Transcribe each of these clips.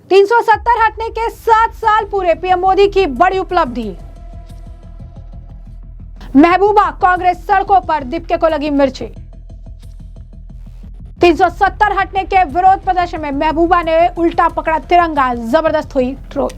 370 हटने के 7 साल पूरे, पीएम मोदी की बड़ी उपलब्धि। महबूबा कांग्रेस सड़कों पर, दीपके को लगी मिर्ची। 370 हटने के विरोध प्रदर्शन में महबूबा ने उल्टा पकड़ा तिरंगा, जबरदस्त हुई ट्रोल।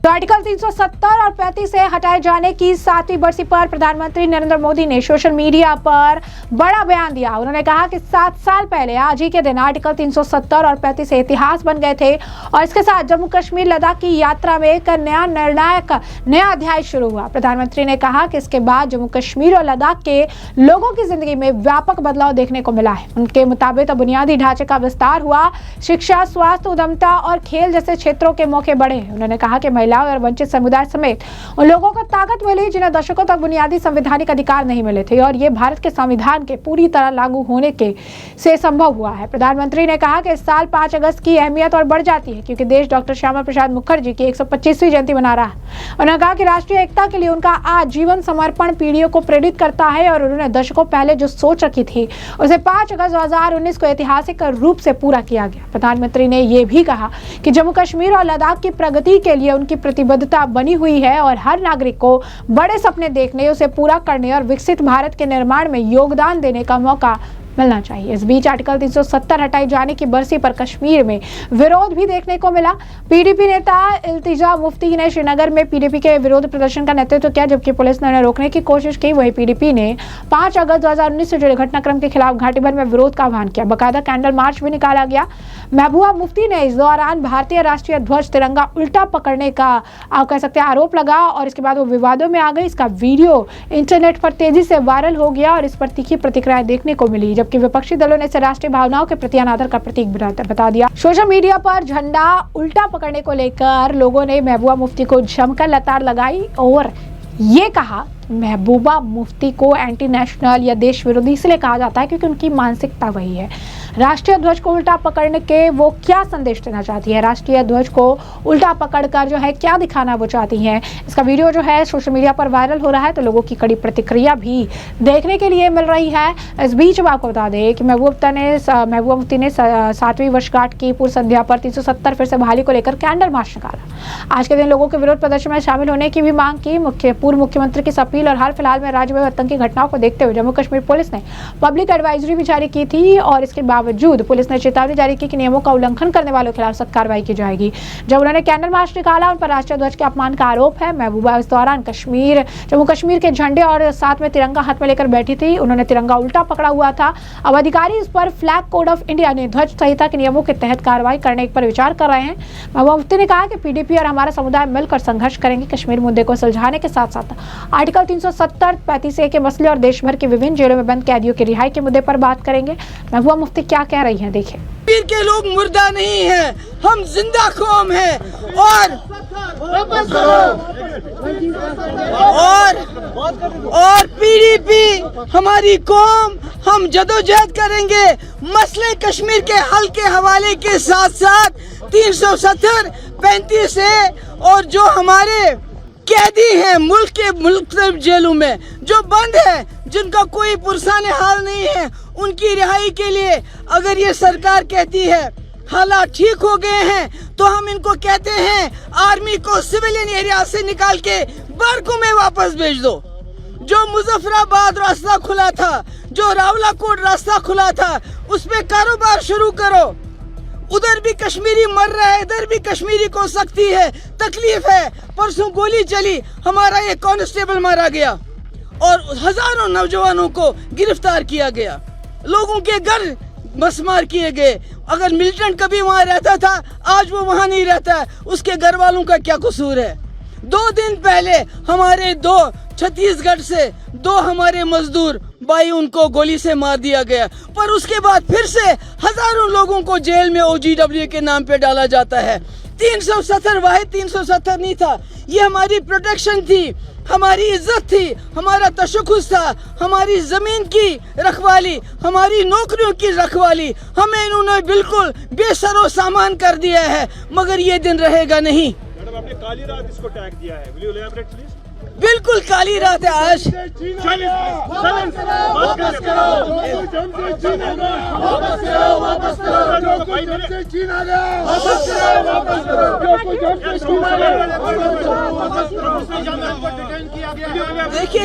तो आर्टिकल 370 और 35 से हटाए जाने की 7वीं बरसी पर प्रधानमंत्री नरेंद्र मोदी ने सोशल मीडिया पर बड़ा बयान दिया। उन्होंने कहा कि 7 साल पहले आज ही के दिन आर्टिकल 370 और 35 से इतिहास बन गए थे और इसके साथ जम्मू कश्मीर लद्दाख की यात्रा में एक नया निर्णायक नया अध्याय शुरू हुआ। प्रधानमंत्री ने कहा कि इसके बाद जम्मू कश्मीर और लद्दाख के लोगों की जिंदगी में व्यापक बदलाव देखने को मिला है। उनके मुताबिक बुनियादी ढांचे का विस्तार हुआ, शिक्षा, स्वास्थ्य, उद्यमिता और खेल जैसे क्षेत्रों के मौके बढ़े। उन्होंने कहा कि महिलाओं और वंचित समुदाय समेत उन लोगों को ताकत मिली जिन्हें दशकों तक बुनियादी संवैधानिक अधिकार नहीं मिले थे और ये भारत के संविधान के पूरी तरह लागू होने के से संभव हुआ है। प्रधानमंत्री ने कहा कि इस साल 5 अगस्त की अहमियत और बढ़ जाती है क्योंकि देश डॉक्टर श्यामा प्रसाद मुखर्जी की 125वीं जयंती मना रहा है। उन्होंने कहा कि राष्ट्रीय एकता के लिए उनका आजीवन समर्पण पीढ़ियों को प्रेरित करता है और उन्होंने दशकों पहले जो सोच रखी थी उसे 5 अगस्त 2019 को ऐतिहासिक रूप से पूरा किया गया। प्रधानमंत्री ने यह भी कहा कि जम्मू कश्मीर और लद्दाख की प्रगति के लिए उनकी प्रतिबद्धता बनी हुई है और हर नागरिक को बड़े सपने देखने, उसे पूरा करने और विकसित भारत के निर्माण में योगदान देने का मौका मिलना चाहिए। इस बीच आर्टिकल 370 हटाए जाने की बरसी पर कश्मीर में विरोध भी देखने को मिला। पीडीपी नेता इल्तिजा मुफ्ती ने श्रीनगर में पीडीपी के विरोध प्रदर्शन का नेतृत्व किया जबकि पुलिस ने उन्हें रोकने की कोशिश की। वहीं पीडीपी ने 5 अगस्त 2019 से जुड़े घटनाक्रम के खिलाफ घाटी भर में विरोध का आह्वान किया। बाकायदा कैंडल मार्च भी निकाला गया। महबूबा मुफ्ती ने इस दौरान भारतीय राष्ट्रीय ध्वज तिरंगा उल्टा पकड़ने का आप कह सकते हैं आरोप लगा और इसके बाद वो विवादों में आ गई। इसका वीडियो इंटरनेट पर तेजी से वायरल हो गया और इस पर तीखी प्रतिक्रियाएं देखने को मिली जबकि विपक्षी दलों ने इसे राष्ट्रीय भावनाओं के प्रति अनादर का प्रतीक बता दिया। सोशल मीडिया पर झंडा उल्टा पकड़ने को लेकर लोगों ने महबूबा मुफ्ती को जमकर लताड़ लगाई और ये कहा महबूबा मुफ्ती को एंटी नेशनल या देश विरोधी इसलिए कहा जाता है क्योंकि उनकी मानसिकता वही है। राष्ट्रीय ध्वज को उल्टा पकड़ने के वो क्या संदेश देना चाहती है, राष्ट्रीय ध्वज को उल्टा पकड़कर जो है क्या दिखाना वो चाहती हैं। इसका वीडियो जो है सोशल मीडिया पर वायरल हो रहा है तो लोगों की कड़ी प्रतिक्रिया भी देखने के लिए मिल रही है। इस बीच आपको बता दें कि महबूबा मुफ्ती ने 7वीं वर्षगांठ की पूर्व संध्या पर 370 फिर से बहाली को लेकर कैंडल मार्च निकाला। आज के दिन लोगों के विरोध प्रदर्शन में शामिल होने की भी मांग की। पूर्व मुख्यमंत्री की अपील और हाल फिलहाल में राज्य में आतंकी घटनाओं को देखते हुए जम्मू कश्मीर पुलिस ने पब्लिक एडवाइजरी भी जारी की थी और इसके बावजूद पुलिस ने चेतावनी जारी की कि नियमों का उल्लंघन करने वालों के खिलाफ सख्त कार्रवाई की जाएगी। जब उन्होंने कैंडल मार्च निकाला उन पर राष्ट्रीय ध्वज के अपमान का आरोप है। महबूबा इस दौरान जम्मू कश्मीर के झंडे और साथ में तिरंगा हाथ में लेकर बैठी थी। उन्होंने तिरंगा उल्टा पकड़ा हुआ था। अब अधिकारी इस पर फ्लैग कोड ऑफ इंडिया ने ध्वज संहिता के नियमों के तहत कार्रवाई करने पर विचार कर रहे हैं। महबूबा मुफ्ती ने कहा कि पीडीपी और हमारा समुदाय मिलकर संघर्ष करेंगे। कश्मीर मुद्दे को सुलझाने के साथ साथ आर्टिकल 370, 35A के मसले और देश भर के विभिन्न जेलों में बंद कैदियों की रिहाई के मुद्दे पर बात करेंगे। महबूबा मुफ्ती क्या कह रही हैं, देखिए। कश्मीर के लोग मुर्दा नहीं हैं, हम जिंदा कौम हैं और पीडीपी हमारी कौम, हम जदोजहद करेंगे मसले कश्मीर के हल के हवाले के साथ साथ 370, 35A और जो हमारे कैदी हैं मुल्क के मुख्तलिफ जेलों में जो बंद है, जिनका कोई पुरसाने हाल नहीं है, उनकी रिहाई के लिए अगर ये सरकार कहती है हालात ठीक हो गए हैं तो हम इनको कहते हैं आर्मी को सिविलियन एरिया से निकाल के बारकों में वापस भेज दो। जो मुजफ्फराबाद रास्ता खुला था, जो रावलाकोट रास्ता खुला था, उस पे कारोबार शुरू करो। उधर भी कश्मीरी मर रहा है, इधर भी कश्मीरी को सख्ती है, तकलीफ है। परसों गोली चली, हमारा एक कांस्टेबल मारा गया और हजारों नौजवानों को गिरफ्तार किया गया, लोगों के घर मसमार किए गए। अगर मिलिटेंट कभी वहां रहता था, आज वो वहां नहीं रहता है, उसके घर वालों का क्या कसूर है। 2 दिन पहले हमारे 2 छत्तीसगढ़ से 2 हमारे मजदूर भाई, उनको गोली से मार दिया गया, पर उसके बाद फिर से हजारों लोगों को जेल में OGW के नाम पे डाला जाता है। 370 वाहिद 370 नहीं था, ये हमारी प्रोटेक्शन थी, हमारी इज्जत थी, हमारा तशख्खुस था, हमारी जमीन की रखवाली, हमारी नौकरियों की रखवाली। हमें इन्होंने बिल्कुल बेसरो सामान कर दिया है, मगर ये दिन रहेगा नहीं। मैडम, आपने काली रात इसको टैग दिया है, विल यू एलैबोरेट प्लीज? बिल्कुल काली रात है आज। देखिए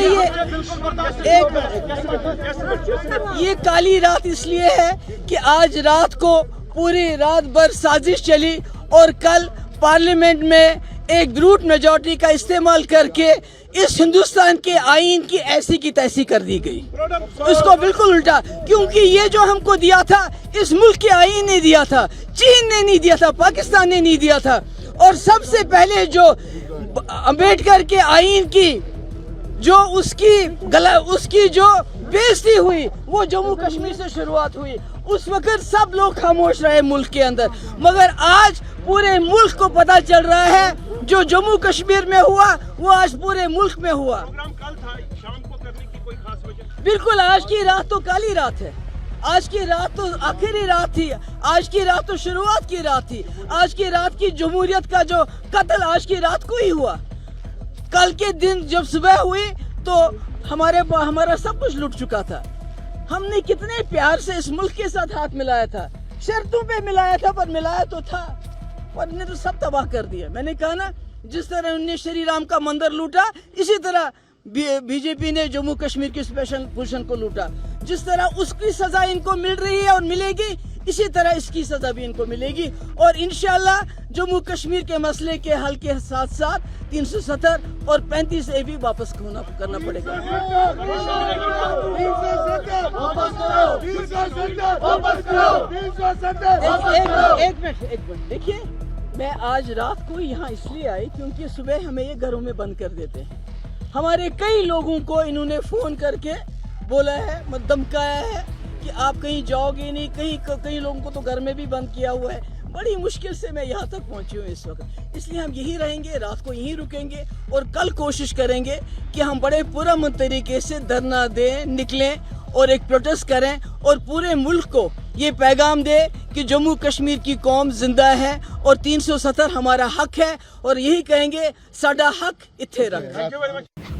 ये काली रात इसलिए है कि आज रात को पूरी रात भर साजिश चली और कल पार्लियामेंट में एक ब्रूट मेजॉरिटी का इस्तेमाल करके इस हिंदुस्तान के आईन की ऐसी की तैसी कर दी गई, उसको बिल्कुल उल्टा। क्योंकि ये जो हमको दिया था इस मुल्क के आईन ने दिया था, चीन ने नहीं दिया था, पाकिस्तान ने नहीं दिया था। और सबसे पहले जो अम्बेडकर के आईन की जो उसकी जो बेइज्जती हुई वो जम्मू कश्मीर से शुरुआत हुई। उस वक्त सब लोग खामोश रहे मुल्क के अंदर, मगर आज पूरे मुल्क को पता चल रहा है जो जम्मू कश्मीर में हुआ वो आज पूरे मुल्क में हुआ। प्रोग्राम कल था, शाम को करने की कोई खास वजह? बिल्कुल, आज की रात तो काली रात है। आज की रात तो आखिरी रात थी, आज की रात तो शुरुआत की रात थी। आज की रात की जमहूरियत का जो कत्ल आज की रात को ही हुआ। कल के दिन जब सुबह हुई तो हमारा सब कुछ लुट चुका था। हमने कितने प्यार से इस मुल्क के साथ हाथ मिलाया था, शर्तों पे मिलाया था, पर मिलाया तो था, पर ने तो सब तबाह कर दिया। मैंने कहा ना, जिस तरह उन्होंने श्री राम का मंदिर लूटा, इसी तरह बीजेपी ने जम्मू कश्मीर की स्पेशल पोजीशन को लूटा। जिस तरह उसकी सजा इनको मिल रही है और मिलेगी, इसी तरह इसकी सजा भी इनको मिलेगी। और इंशाल्लाह जम्मू कश्मीर के मसले के हल के साथ साथ 370 और 35 ए भी वापस करना पड़ेगा। एक मिनट देखिए, मैं आज रात को यहाँ इसलिए आई क्योंकि सुबह हमें ये घरों में बंद कर देते हैं। हमारे कई लोगों को इन्होंने फोन करके बोला है, धमकाया है कि आप कहीं जाओगे नहीं, कई लोगों को तो घर में भी बंद किया हुआ है। बड़ी मुश्किल से मैं यहाँ तक पहुँची हूँ इस वक्त, इसलिए हम यहीं रहेंगे, रात को यहीं रुकेंगे और कल कोशिश करेंगे कि हम बड़े पुरअमन तरीके से धरना दें, निकलें और एक प्रोटेस्ट करें और पूरे मुल्क को ये पैगाम दे कि जम्मू कश्मीर की कौम जिंदा है और 370 हमारा हक है और यही कहेंगे, साडा हक इत्थे रख।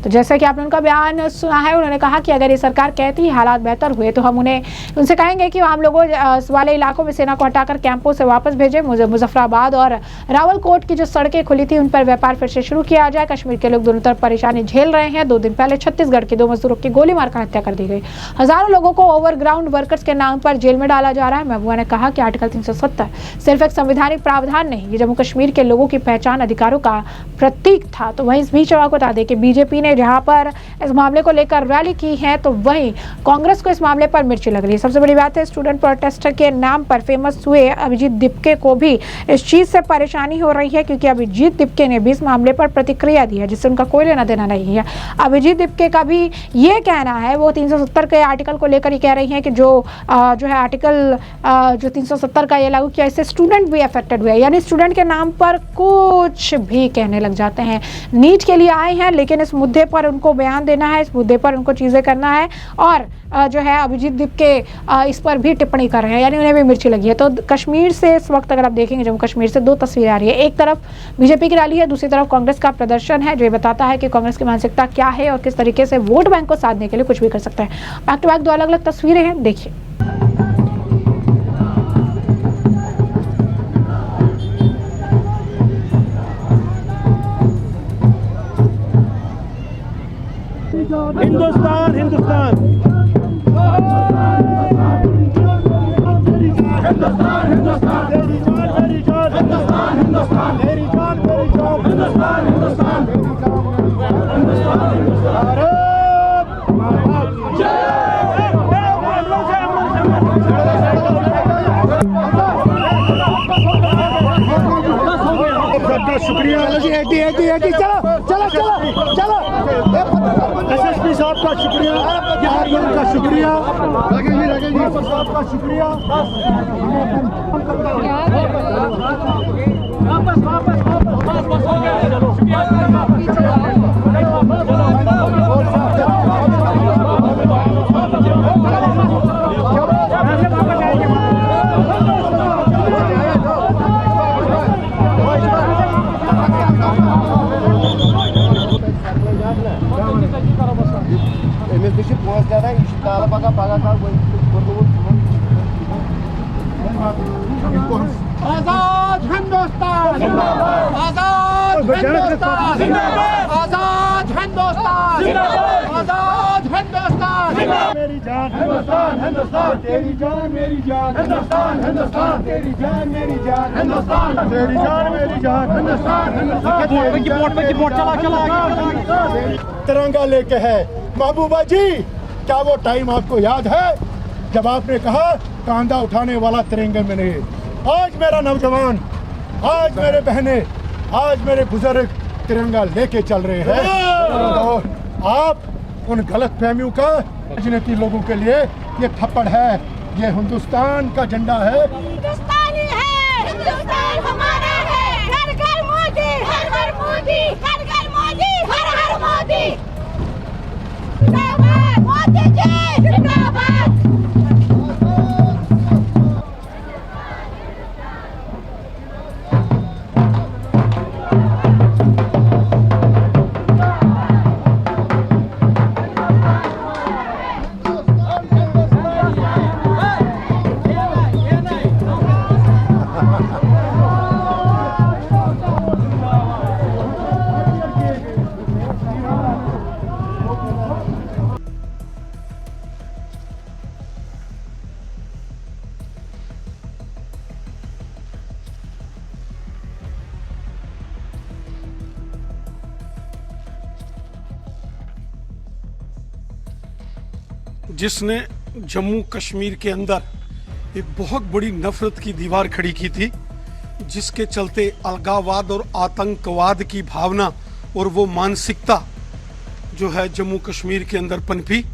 तो जैसा कि आपने उनका बयान सुना है, उन्होंने कहा कि अगर ये सरकार कहती है हालात बेहतर हुए तो हम उनसे कहेंगे कि आम लोगों वाले इलाकों में सेना को हटाकर कैंपों से वापस भेजें। मुजफ्फराबाद और रावलकोट की जो सड़कें खुली थी उन पर व्यापार फिर से शुरू किया जाए। कश्मीर के लोग दोनों तरफ परेशानी झेल रहे हैं। 2 दिन पहले छत्तीसगढ़ के 2 मजदूरों की गोली मारकर हत्या कर दी गई। हजारों लोगों को ओवरग्राउंड वर्कर्स के नाम पर जेल में डाला जा रहा है। महबूबा ने कहा कि आर्टिकल 370 सिर्फ एक संवैधानिक प्रावधान नहीं, ये जम्मू कश्मीर के लोगों की पहचान, अधिकारों का प्रतीक था। तो वहीं इस बीच आपको बता दें कि बीजेपी ने जहां पर इस मामले को लेकर रैली की है तो वहीं कांग्रेस को इस मामले पर मिर्ची लग रही है। सबसे बड़ी बात है, स्टूडेंट प्रोटेस्टर के नाम पर फेमस हुए अभिजीत दिपके को भी इस चीज से परेशानी हो रही है, क्योंकि अभिजीत दिपके ने भी इस मामले पर प्रतिक्रिया दी है जिससे उनका कोई लेना देना नहीं है। अभिजीत दिपके का भी ये कहना है, वो 370 के आर्टिकल को लेकर ही कह रही है कि जो है आर्टिकल जो 370 का ये लागू किया, इससे स्टूडेंट भी अफेक्टेड हुए, यानी स्टूडेंट के नाम पर कुछ भी कहने लग जाते हैं। नीट के लिए आए हैं लेकिन इस मुद्दे पर उनको बयान देना है, इस मुद्दे पर उनको चीज़ें करना है और जो है अभिजीत दिपके इस पर भी टिप्पणी कर रहे हैं, यानी उन्हें भी मिर्ची लगी है। तो कश्मीर से इस वक्त अगर आप देखेंगे जम्मू कश्मीर से 2 तस्वीरें आ रही है। एक तरफ बीजेपी की रैली है, दूसरी तरफ कांग्रेस का प्रदर्शन है, जो ये बताता है कि कांग्रेस की मानसिकता क्या है और किस तरीके से वोट बैंक को साधने के लिए कुछ भी कर सकता है। बैक टू बैक 2 अलग अलग तस्वीरें हैं, देखिए। हिंदुस्तान हिंदुस्तान हिंदुस्तान हिंदुस्तान तेरी जान मेरी जान, हिंदुस्तान हिंदुस्तान तेरी जान मेरी जान, हिंदुस्तान हिंदुस्तान तेरी जान, हिंदुस्तान हिंदुस्तान भारत माता की जय। शुक्रिया चलो एसएसपी साहब का शुक्रिया, बिहार का शुक्रिया, साहब का शुक्रिया। आजाद हिंदुस्तान आजाद हिंदुस्तान आजाद हिंदुस्तान आजाद हिंदुस्तान मेरी जान हिंदुस्तान हिंदुस्तान तेरी जान मेरी जान हिंदुस्तान हिंदुस्तान तेरी जान मेरी जान हिंदुस्तान तेरी जान मेरी जान हिंदुस्तान हिंदुस्तान चला तिरंगा लेके है। महबूबा जी, क्या वो टाइम आपको याद है जब आपने कहा कांधा उठाने वाला तिरंगे में नहीं? आज मेरा नौजवान, आज मेरे बहने, आज मेरे बुजुर्ग तिरंगा लेके चल रहे हैं। तो आप उन गलत फहमियों का राजनीति लोगों के लिए ये थप्पड़ है। ये हिंदुस्तान का झंडा है, हिंदुस्तानी है, हिंदुस्तान हमारा है। घर घर मोदी, हर हर मोदी, घर घर मोदी, हर हर मोदी। जिंदाबाद मोदी जी, जिंदाबाद। जिसने जम्मू कश्मीर के अंदर एक बहुत बड़ी नफरत की दीवार खड़ी की थी, जिसके चलते अलगाववाद और आतंकवाद की भावना और वो मानसिकता जो है जम्मू कश्मीर के अंदर पनपी,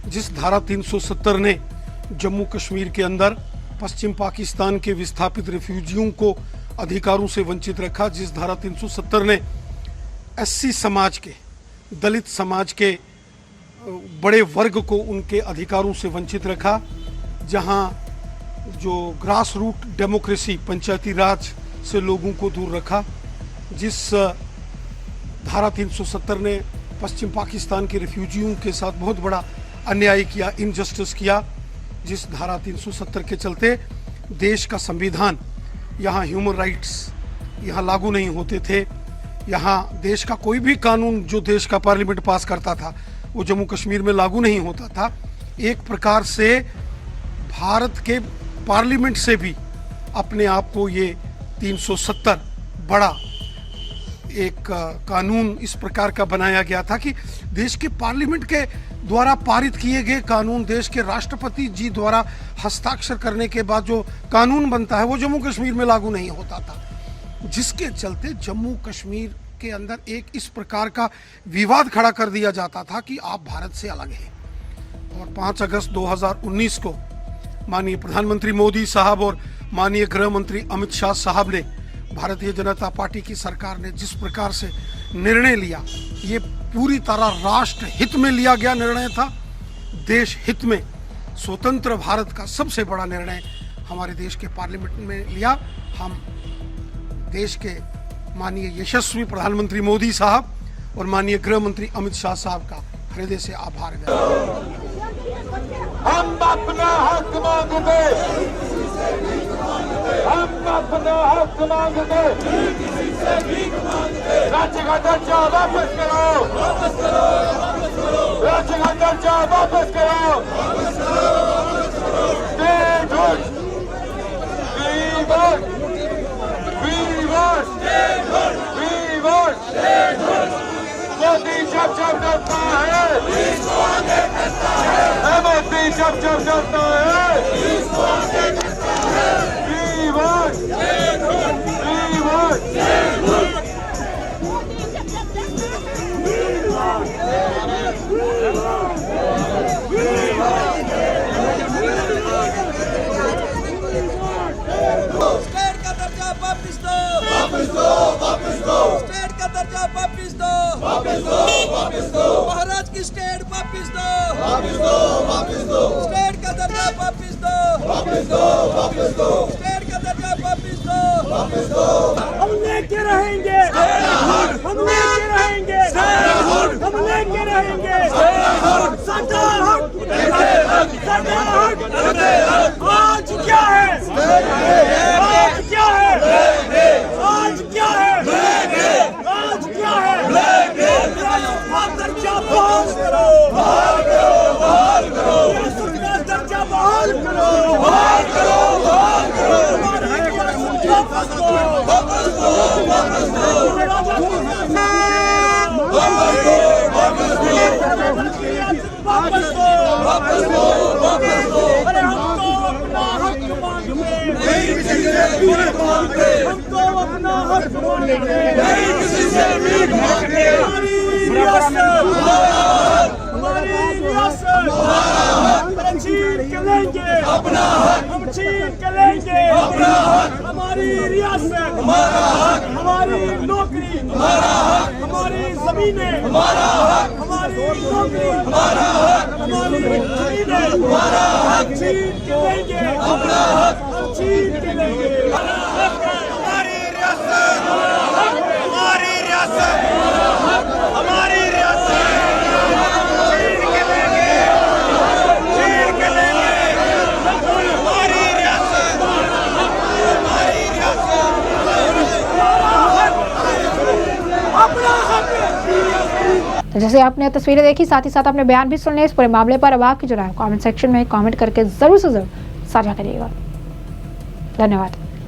जिस धारा 370 ने जम्मू कश्मीर के अंदर पश्चिम पाकिस्तान के विस्थापित रिफ्यूजियों को अधिकारों से वंचित रखा, जिस धारा 370 ने एससी समाज के, दलित समाज के बड़े वर्ग को उनके अधिकारों से वंचित रखा, जहां जो ग्रास रूट डेमोक्रेसी, पंचायती राज से लोगों को दूर रखा, जिस धारा 370 ने पश्चिम पाकिस्तान के रिफ्यूजियों के साथ बहुत बड़ा अन्याय किया, इनजस्टिस किया, जिस धारा 370 के चलते देश का संविधान, यहाँ ह्यूमन राइट्स यहाँ लागू नहीं होते थे, यहाँ देश का कोई भी कानून जो देश का पार्लियामेंट पास करता था वो जम्मू कश्मीर में लागू नहीं होता था। एक प्रकार से भारत के पार्लियामेंट से भी अपने आप को ये 370 बड़ा एक कानून इस प्रकार का बनाया गया था कि देश के पार्लियामेंट के द्वारा पारित किए गए कानून, देश के राष्ट्रपति जी द्वारा हस्ताक्षर करने के बाद जो कानून बनता है वो जम्मू कश्मीर में लागू नहीं होता था, जिसके चलते जम्मू कश्मीर के अंदर एक इस प्रकार का विवाद खड़ा कर दिया जाता था कि आप भारत से अलग हैं। और 5 अगस्त 2019 को माननीय प्रधानमंत्री मोदी साहब और माननीय गृह मंत्री अमित शाह साहब ने, भारतीय जनता पार्टी की सरकार ने जिस प्रकार से निर्णय लिया, ये पूरी तरह राष्ट्र हित में लिया गया निर्णय था। देश हित में स्वतंत्र भारत का सबसे बड़ा निर्णय हमारे देश के पार्लियामेंट में लिया। हम देश के माननीय यशस्वी प्रधानमंत्री मोदी साहब और माननीय गृह मंत्री अमित शाह साहब का हृदय से आभार व्यक्त करते हैं। हम अपना हक मांगते, हम अपना हक मांगते, राज्य का दर्जा वापस करो, राज्य का दर्जा वापस करो, मोदी जब जब डरता है, मोदी जब जब डरता है, स्टेट का दर्जा वापस दो, वापस दो, वापस दो, स्टेट का दर्जा वापस दो, वापस दो, वापस दो, महाराज की स्टेट वापस दो, वापस दो, वापस दो, स्टेट का दर्जा वापस दो, वापस दो, वापस दो, स्टेट का दर्जा वापस दो, वापस दो। हम लेके रहेंगे, हम लेके रहेंगे, हम लेके रहेंगे, अरे हमको अपना हक मांगते नहीं किसी से भीख मांगते हमको अपना हक मांगते नहीं किसी से भीख मांगते हमारी रियासत अरे छीन के लेंगे अपना हक हम छीन के लेंगे अपना हक हमारी रियासत हमारा हक हमारी नौकरी हमारा हक हमारी जमीनें हमारा हक हमारी नौकरी हमारा हक हमारी जमीनें हमारा हक छीन के लेंगे अपना हक हम छीन के लेंगे हमारी रियासत हमारी रियासत हमारी रियासत छीन के लेंगे छीन के लेंगे हमारी रियासत हमारी रियासत अपना हक। तो जैसे आपने तस्वीरें देखी, साथ ही साथ आपने बयान भी सुन लिया। इस पूरे मामले पर अब आपकी जो राय कमेंट सेक्शन में कमेंट करके जरूर से जरूर साझा करिएगा। धन्यवाद।